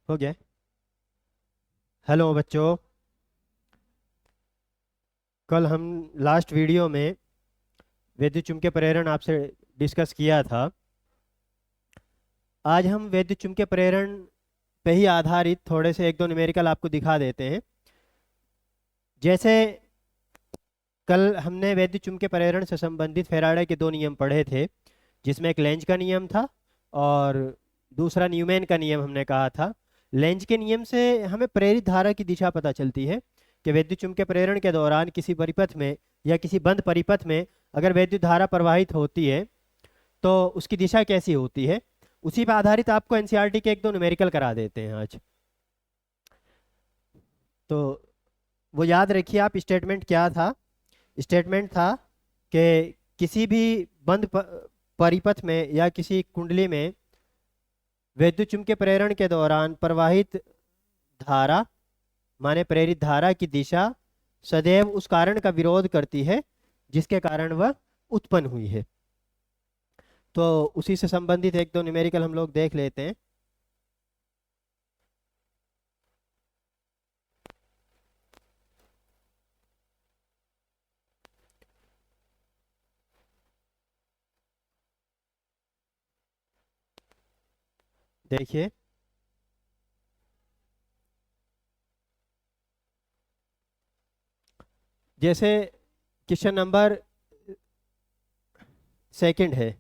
हो गया। हेलो बच्चों, कल हम लास्ट वीडियो में वैद्युत चुम्बकीय प्रेरण आपसे डिस्कस किया था। आज हम वैद्युत चुम्बकीय प्रेरण पे ही आधारित थोड़े से एक दो न्यूमेरिकल आपको दिखा देते हैं। जैसे कल हमने वैद्युत चुम्बकीय प्रेरण से संबंधित फैराडे के दो नियम पढ़े थे, जिसमें एक लेंज का नियम था और दूसरा न्यूमैन का नियम हमने कहा था। लेंज के नियम से हमें प्रेरित धारा की दिशा पता चलती है कि वैद्युत चुम्बकीय प्रेरण के दौरान किसी परिपथ में या किसी बंद परिपथ में अगर वैद्युत धारा प्रवाहित होती है तो उसकी दिशा कैसी होती है। उसी पर आधारित आपको एनसीईआरटी के एक दो न्यूमेरिकल करा देते हैं आज। तो वो याद रखिए आप, स्टेटमेंट क्या था। स्टेटमेंट था कि किसी भी बंद परिपथ में या किसी कुंडली में वैद्युत चुम्बकीय प्रेरण के दौरान प्रवाहित धारा माने प्रेरित धारा की दिशा सदैव उस कारण का विरोध करती है जिसके कारण वह उत्पन्न हुई है। तो उसी से संबंधित एक दो न्यूमेरिकल हम लोग देख लेते हैं। देखिए, जैसे क्वेश्चन नंबर सेकंड है।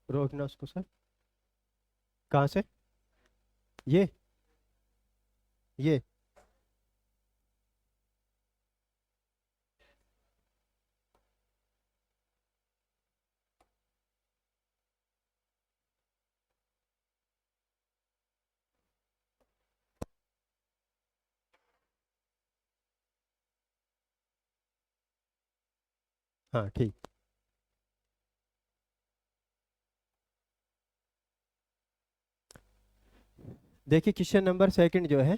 रोकना उसको सर। कहाँ से? ये हाँ ठीक। देखिए क्वेश्चन नंबर सेकंड जो है,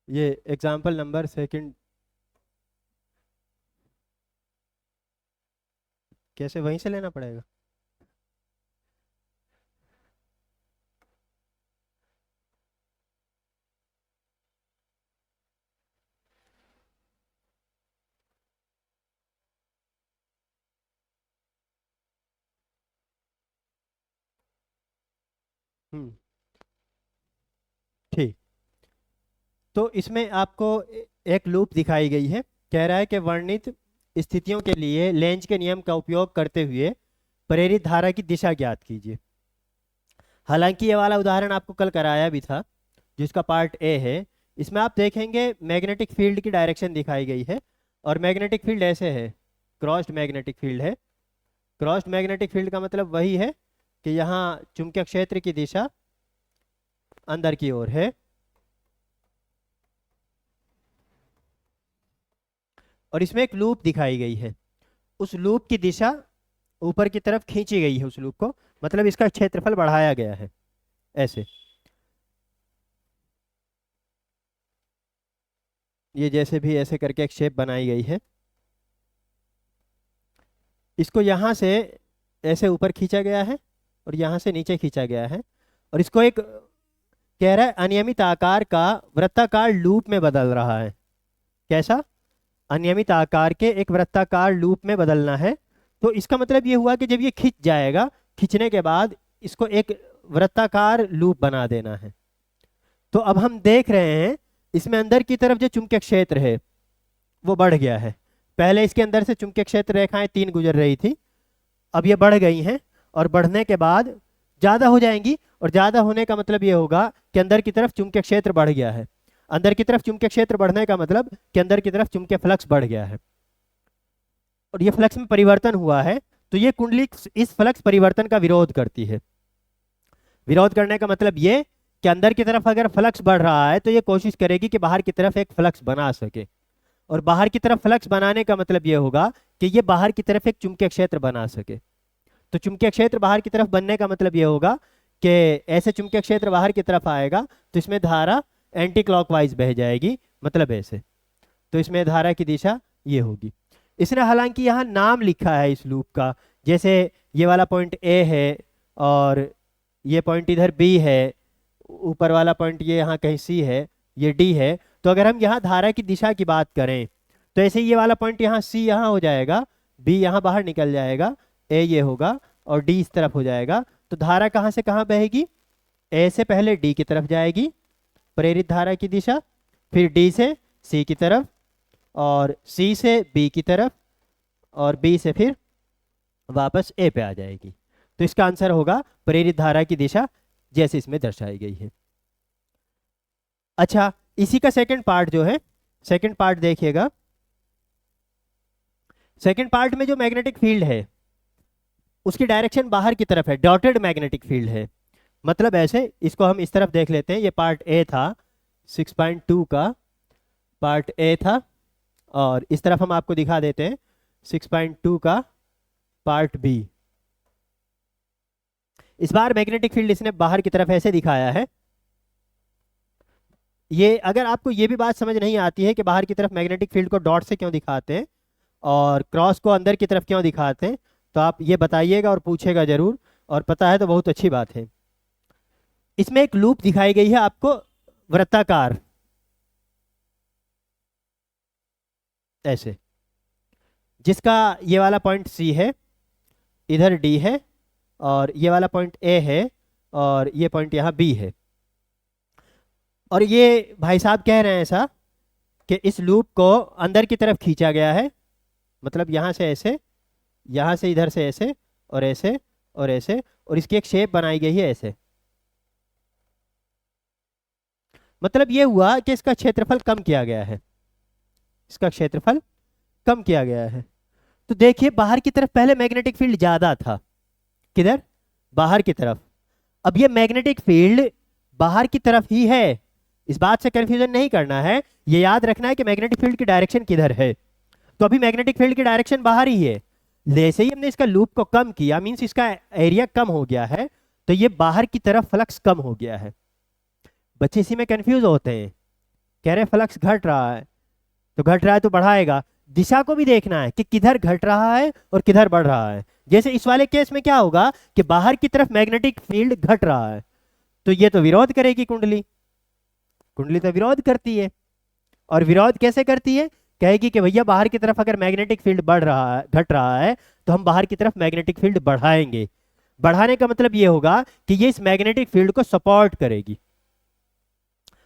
ये एग्जाम्पल नंबर सेकंड। कैसे, वहीं से लेना पड़ेगा? हम्म, ठीक। तो इसमें आपको एक लूप दिखाई गई है। कह रहा है कि वर्णित स्थितियों के लिए लेंज के नियम का उपयोग करते हुए प्रेरित धारा की दिशा ज्ञात कीजिए। हालांकि ये वाला उदाहरण आपको कल कराया भी था, जिसका पार्ट ए है। इसमें आप देखेंगे मैग्नेटिक फील्ड की डायरेक्शन दिखाई गई है और मैग्नेटिक फील्ड ऐसे है, क्रॉस्ड मैग्नेटिक फील्ड है। क्रॉस्ड मैग्नेटिक फील्ड का मतलब वही है कि यहाँ चुंबकीय क्षेत्र की दिशा अंदर की ओर है और इसमें एक लूप दिखाई गई है। उस लूप की दिशा ऊपर की तरफ खींची गई है, उस लूप को, मतलब इसका क्षेत्रफल बढ़ाया गया है ऐसे। ये जैसे भी ऐसे करके एक शेप बनाई गई है। इसको यहाँ से ऐसे ऊपर खींचा गया है और यहाँ से नीचे खींचा गया है और इसको एक कह रहा है अनियमित आकार का वृत्ताकार लूप में बदल रहा है। कैसा? अनियमित आकार के एक वृत्ताकार लूप में बदलना है। तो इसका मतलब ये हुआ कि जब ये खिंच जाएगा, खिंचने के बाद इसको एक वृत्ताकार लूप बना देना है। तो अब हम देख रहे हैं इसमें अंदर की तरफ जो चुंबकीय क्षेत्र है वो बढ़ गया है। पहले इसके अंदर से चुंबकीय क्षेत्र रेखाएं 3 गुजर रही थी, अब ये बढ़ गई हैं और बढ़ने के बाद ज़्यादा हो जाएंगी और ज़्यादा होने का मतलब ये होगा कि अंदर की तरफ चुंबकीय क्षेत्र बढ़ गया है। अंदर की तरफ चुंबकीय क्षेत्र बढ़ने का मतलब कि अंदर की तरफ चुंबकीय फ्लक्स बढ़ गया है और ये फ्लक्स में परिवर्तन हुआ है। तो ये कुंडली इस फ्लक्स परिवर्तन का विरोध करती है। विरोध करने का मतलब ये कि अंदर की तरफ अगर फ्लक्स बढ़ रहा है तो ये कोशिश करेगी कि बाहर की तरफ एक फ्लक्स बना सके, और बाहर की तरफ फ्लक्स बनाने का मतलब ये होगा कि ये बाहर की तरफ एक चुंबकीय क्षेत्र बना सके। तो चुंबकीय क्षेत्र बाहर की तरफ बनने का मतलब ये होगा कि ऐसे चुंबकीय क्षेत्र बाहर की तरफ आएगा तो इसमें धारा एंटी क्लॉकवाइज बह जाएगी, मतलब ऐसे। तो इसमें धारा की दिशा ये होगी। इसने हालांकि यहाँ नाम लिखा है इस लूप का, जैसे ये वाला पॉइंट ए है और ये पॉइंट इधर बी है, ऊपर वाला पॉइंट ये यहाँ कहीं सी है, ये डी है। तो अगर हम यहाँ धारा की दिशा की बात करें तो ऐसे ये वाला पॉइंट यहाँ सी यहाँ हो जाएगा, बी यहाँ बाहर निकल जाएगा, ए ये होगा और डी इस तरफ हो जाएगा। तो धारा कहाँ से कहाँ बहेगी, ए से पहले डी की तरफ जाएगी प्रेरित धारा की दिशा, फिर डी से सी की तरफ और सी से बी की तरफ और बी से फिर वापस ए पे आ जाएगी। तो इसका आंसर होगा प्रेरित धारा की दिशा जैसे इसमें दर्शाई गई है। अच्छा, इसी का सेकंड पार्ट जो है, सेकंड पार्ट देखिएगा। सेकंड पार्ट में जो मैग्नेटिक फील्ड है उसकी डायरेक्शन बाहर की तरफ है, डॉटेड मैग्नेटिक फील्ड है। मतलब ऐसे, इसको हम इस तरफ देख लेते हैं, ये पार्ट ए था 6.2 का, पार्ट ए था, और इस तरफ हम आपको दिखा देते हैं 6.2 का पार्ट बी। इस बार मैग्नेटिक फील्ड इसने बाहर की तरफ ऐसे दिखाया है। ये अगर आपको ये भी बात समझ नहीं आती है कि बाहर की तरफ मैग्नेटिक फील्ड को डॉट से क्यों दिखाते हैं और क्रॉस को अंदर की तरफ क्यों दिखाते हैं, तो आप ये बताइएगा और पूछेगा जरूर, और पता है तो बहुत अच्छी बात है। इसमें एक लूप दिखाई गई है आपको वृत्ताकार ऐसे, जिसका ये वाला पॉइंट सी है, इधर डी है और ये वाला पॉइंट ए है और ये पॉइंट यहाँ बी है। और ये भाई साहब कह रहे हैं ऐसा कि इस लूप को अंदर की तरफ खींचा गया है, मतलब यहाँ से ऐसे, यहाँ से इधर से ऐसे और ऐसे और ऐसे, और इसकी एक शेप बनाई गई है ऐसे। मतलब ये हुआ कि इसका क्षेत्रफल कम किया गया है, इसका क्षेत्रफल कम किया गया है। तो देखिए बाहर की तरफ पहले मैग्नेटिक फील्ड ज्यादा था, किधर, बाहर की तरफ। अब ये मैग्नेटिक फील्ड बाहर की तरफ ही है, इस बात से कंफ्यूजन नहीं करना है, ये याद रखना है कि मैग्नेटिक फील्ड की डायरेक्शन किधर है। तो अभी मैग्नेटिक फील्ड की डायरेक्शन बाहर ही है, जैसे ही हमने इसका लूप को कम किया, मींस इसका एरिया कम हो गया है, तो ये बाहर की तरफ फ्लक्स कम हो गया है। बच्चे इसी में कंफ्यूज होते हैं, कह रहे फ्लक्स घट रहा है, तो घट रहा है तो बढ़ाएगा, दिशा को भी देखना है कि किधर घट रहा है और किधर बढ़ रहा है। जैसे इस वाले केस में क्या होगा कि बाहर की तरफ मैग्नेटिक फील्ड घट रहा है, तो ये तो विरोध करेगी कुंडली, कुंडली तो विरोध करती है। और विरोध कैसे करती है, कहेगी कि भैया बाहर की तरफ अगर मैग्नेटिक फील्ड बढ़ रहा है, घट रहा है, तो हम बाहर की तरफ मैग्नेटिक फील्ड बढ़ाएंगे। बढ़ाने का मतलब ये होगा कि ये इस मैग्नेटिक फील्ड को सपोर्ट करेगी,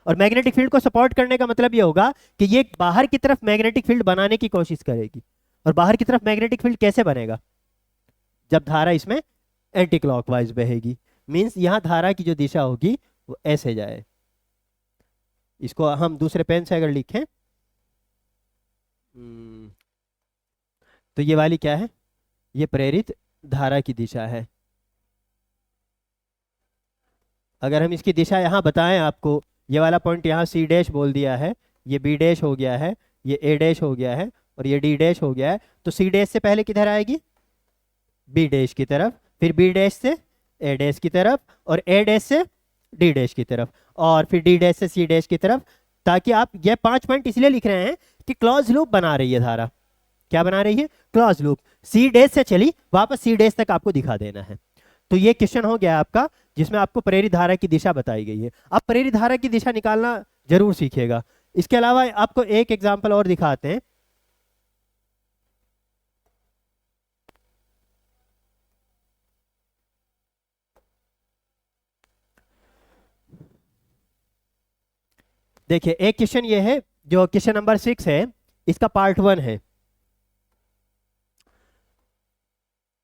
और मैग्नेटिक फील्ड को सपोर्ट करने का मतलब ये होगा कि ये बाहर की तरफ मैग्नेटिक फील्ड बनाने की कोशिश करेगी। और बाहर की तरफ मैग्नेटिक फील्ड कैसे बनेगा, जब धारा इसमें एंटी क्लॉकवाइज बहेगी, मींस यहां धारा की जो दिशा होगी वो ऐसे जाए। इसको हम दूसरे पेन से अगर लिखें तो ये वाली क्या है, ये प्रेरित धारा की दिशा है। अगर हम इसकी दिशा यहाँ बताएं आपको, ये वाला पॉइंट यहाँ सी डैश बोल दिया है, ये बी डैश हो गया है, ये ए डैश हो गया है और ये डी डैश हो गया है, तो सी डैश से पहले किधर आएगी, बी डैश की तरफ, फिर बी डैश से ए डैश की तरफ और ए डैश से डी डैश की तरफ और फिर डी डैश से सी डैश की तरफ। ताकि आप ये 5 पॉइंट इसलिए लिख रहे हैं कि क्लॉज लूप बना रही है धारा, क्या बना रही है, क्लॉज लूप। सी डैश से चली वापस सी डैश तक आपको दिखा देना है। तो ये क्वेश्चन हो गया आपका जिसमें आपको प्रेरित धारा की दिशा बताई गई है। आप प्रेरित धारा की दिशा निकालना जरूर सीखिएगा। इसके अलावा आपको एक एग्जाम्पल और दिखाते हैं। देखिए एक क्वेश्चन ये है जो क्वेश्चन नंबर 6 है, इसका पार्ट 1 है।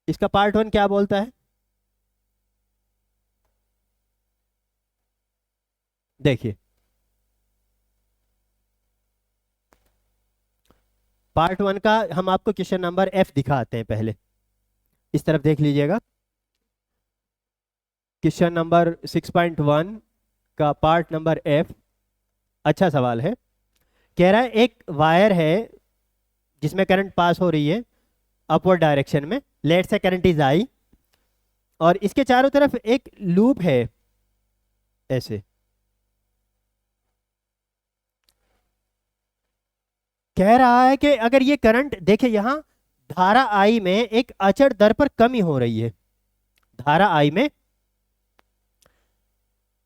इसका पार्ट 1 क्या बोलता है, देखिए पार्ट 1 का हम आपको क्वेश्चन नंबर F दिखाते हैं। पहले इस तरफ देख लीजिएगा, क्वेश्चन नंबर 6.1 का पार्ट नंबर F। अच्छा सवाल है, कह रहा है एक वायर है जिसमें करंट पास हो रही है अपवर्ड डायरेक्शन में, लेट से करंट इज आई, और इसके चारों तरफ एक लूप है ऐसे। कह रहा है कि अगर ये करंट देखिए यहां धारा आई में एक अचर दर पर कमी हो रही है, धारा आई में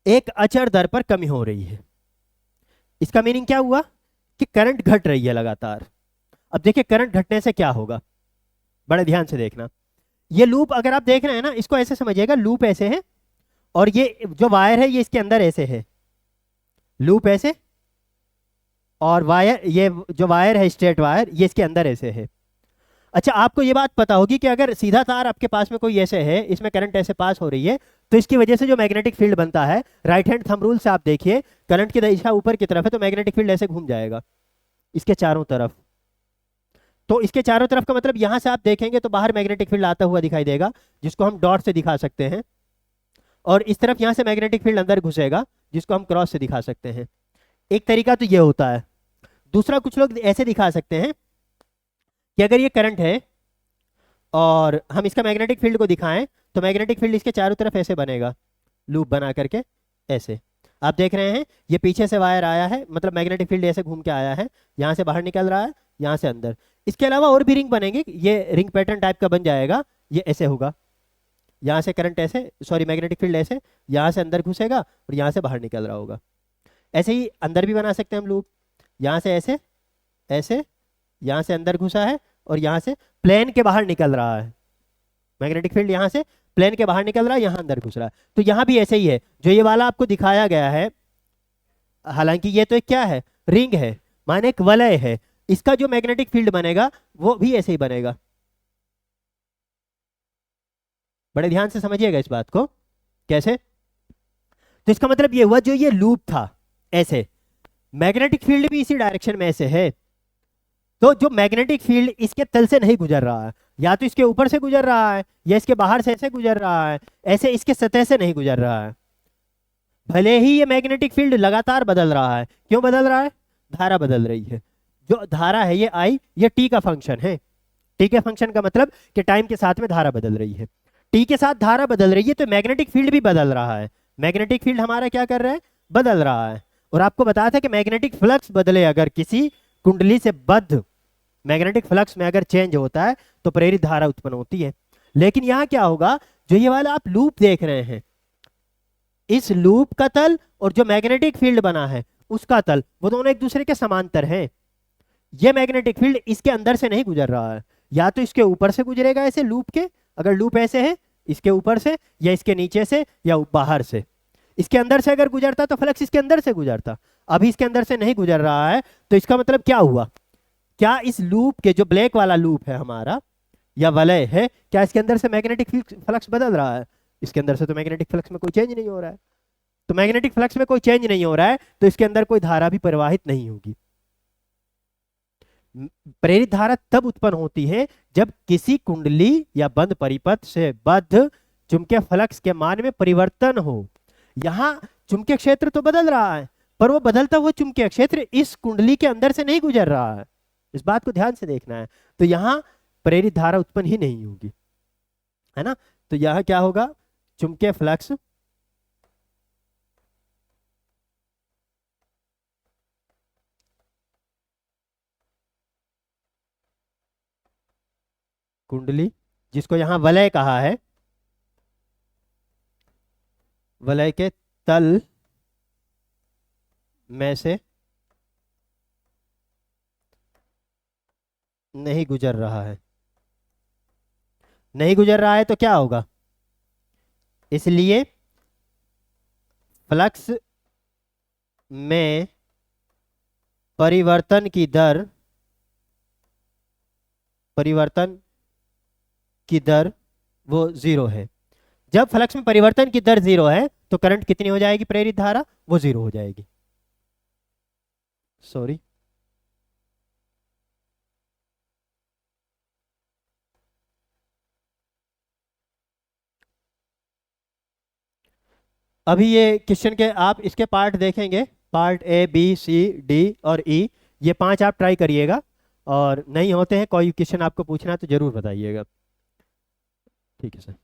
एक अचर दर पर कमी हो रही है। इसका मीनिंग क्या हुआ कि करंट घट रही है लगातार। अब देखिए करंट घटने से क्या होगा, बड़े ध्यान से देखना। ये लूप अगर आप देख रहे हैं ना, इसको ऐसे समझिएगा, लूप ऐसे है और ये जो वायर है ये इसके अंदर ऐसे है, लूप ऐसे, और वायर, ये जो वायर है स्ट्रेट वायर, ये इसके अंदर ऐसे है। अच्छा, आपको ये बात पता होगी कि अगर सीधा तार आपके पास में कोई ऐसे है, इसमें करंट ऐसे पास हो रही है, तो इसकी वजह से जो मैग्नेटिक फील्ड बनता है, राइट हैंड थंब रूल से आप देखिए, करंट की दिशा ऊपर की तरफ है तो मैग्नेटिक फील्ड ऐसे घूम जाएगा इसके चारों तरफ। तो इसके चारों तरफ का मतलब यहां से आप देखेंगे तो बाहर मैग्नेटिक फील्ड आता हुआ दिखाई देगा, जिसको हम डॉट से दिखा सकते हैं, और इस तरफ यहां से मैग्नेटिक फील्ड अंदर घुसेगा, जिसको हम क्रॉस से दिखा सकते हैं। एक तरीका तो ये होता है। दूसरा, कुछ लोग ऐसे दिखा सकते हैं कि अगर ये करंट है और हम इसका मैग्नेटिक फील्ड को दिखाएं, तो मैग्नेटिक फील्ड इसके चारों तरफ ऐसे बनेगा, लूप बना करके ऐसे। आप देख रहे हैं ये पीछे से वायर आया है, मतलब मैग्नेटिक फील्ड ऐसे घूम के आया है, यहाँ से बाहर निकल रहा है, यहाँ से अंदर। इसके अलावा और भी रिंग बनेंगे, ये रिंग पैटर्न टाइप का बन जाएगा, ये ऐसे होगा, यहाँ से करंट ऐसे, सॉरी मैग्नेटिक फील्ड ऐसे, यहाँ से अंदर घुसेगा और यहाँ से बाहर निकल रहा होगा। ऐसे ही अंदर भी बना सकते हैं हम लूप, यहाँ से ऐसे ऐसे, यहाँ से अंदर घुसा है और यहाँ से प्लेन के बाहर निकल रहा है, मैग्नेटिक फील्ड यहाँ से प्लेन के बाहर निकल रहा है, यहाँ अंदर घुस रहा है। तो यहाँ भी ऐसे ही है, जो ये वाला आपको दिखाया गया है, हालांकि ये तो एक क्या है, रिंग है, माने एक वलय है, इसका जो मैग्नेटिक फील्ड बनेगा वो भी ऐसे ही बनेगा। बड़े ध्यान से समझिएगा इस बात को। कैसे? तो इसका मतलब ये हुआ, जो ये लूप था ऐसे, मैग्नेटिक फील्ड भी इसी डायरेक्शन में ऐसे है, तो जो मैग्नेटिक फील्ड इसके तल से नहीं गुजर रहा है, या तो इसके ऊपर से गुजर रहा है या इसके बाहर से ऐसे गुजर रहा है, ऐसे इसके सतह से नहीं गुजर रहा है। भले ही ये मैग्नेटिक फील्ड लगातार बदल रहा है, क्यों बदल रहा है? धारा बदल रही है। जो धारा है ये आई, ये टी का फंक्शन है। टी के फंक्शन का मतलब कि टाइम के साथ में धारा बदल रही है। टी के साथ धारा बदल रही है तो मैग्नेटिक फील्ड भी बदल रहा है। मैग्नेटिक फील्ड हमारा क्या कर रहा है? बदल रहा है। और आपको बताया था कि मैग्नेटिक फ्लक्स बदले, अगर किसी कुंडली से बद्ध मैग्नेटिक फ्लक्स में अगर चेंज होता है तो प्रेरित धारा उत्पन्न होती है। लेकिन यहाँ क्या होगा, जो ये वाला आप लूप देख रहे हैं, इस लूप का तल और जो मैग्नेटिक फील्ड बना है उसका तल, वो दोनों एक दूसरे के समांतर हैं। ये मैग्नेटिक फील्ड इसके अंदर से नहीं गुजर रहा है, या तो इसके ऊपर से गुजरेगा ऐसे लूप के, अगर लूप ऐसे है इसके ऊपर से, या इसके नीचे से, या बाहर से। इसके अंदर से अगर गुजरता तो फ्लक्स इसके अंदर से गुजरता, अभी इसके अंदर से नहीं गुजर रहा है, तो इसका मतलब क्या हुआ? क्या इस लूप के, जो ब्लैक वाला लूप है हमारा या वलय है, क्या इसके अंदर से मैग्नेटिक फ्लक्स बदल रहा है? इसके अंदर से तो मैग्नेटिक फ्लक्स में कोई चेंज नहीं हो रहा है। तो मैग्नेटिक फ्लक्स में कोई चेंज नहीं हो रहा है तो इसके अंदर कोई धारा भी प्रवाहित नहीं होगी। प्रेरित धारा तब उत्पन्न होती है जब किसी कुंडली या बंद परिपथ से बद्ध चुंबकीय फ्लक्स के मान में परिवर्तन हो। यहाँ चुंबकीय क्षेत्र तो बदल रहा है, पर वो बदलता हुआ चुंबकीय क्षेत्र इस कुंडली के अंदर से नहीं गुजर रहा है। इस बात को ध्यान से देखना है। तो यहाँ प्रेरित धारा उत्पन्न ही नहीं होगी, है ना। तो यहाँ क्या होगा? चुंबकीय फ्लक्स कुंडली, जिसको यहाँ वलय कहा है, वलय के तल में से नहीं गुजर रहा है। नहीं गुजर रहा है तो क्या होगा? इसलिए फ्लक्स में परिवर्तन की दर वो जीरो है। जब फ्लक्स में परिवर्तन की दर जीरो है तो करंट कितनी हो जाएगी? प्रेरित धारा वो जीरो हो जाएगी। सॉरी, अभी ये क्वेश्चन के आप इसके पार्ट देखेंगे, part A B C D और ई, ये 5 आप ट्राई करिएगा, और नहीं होते हैं कोई क्वेश्चन आपको पूछना है तो जरूर बताइएगा। ठीक है सर।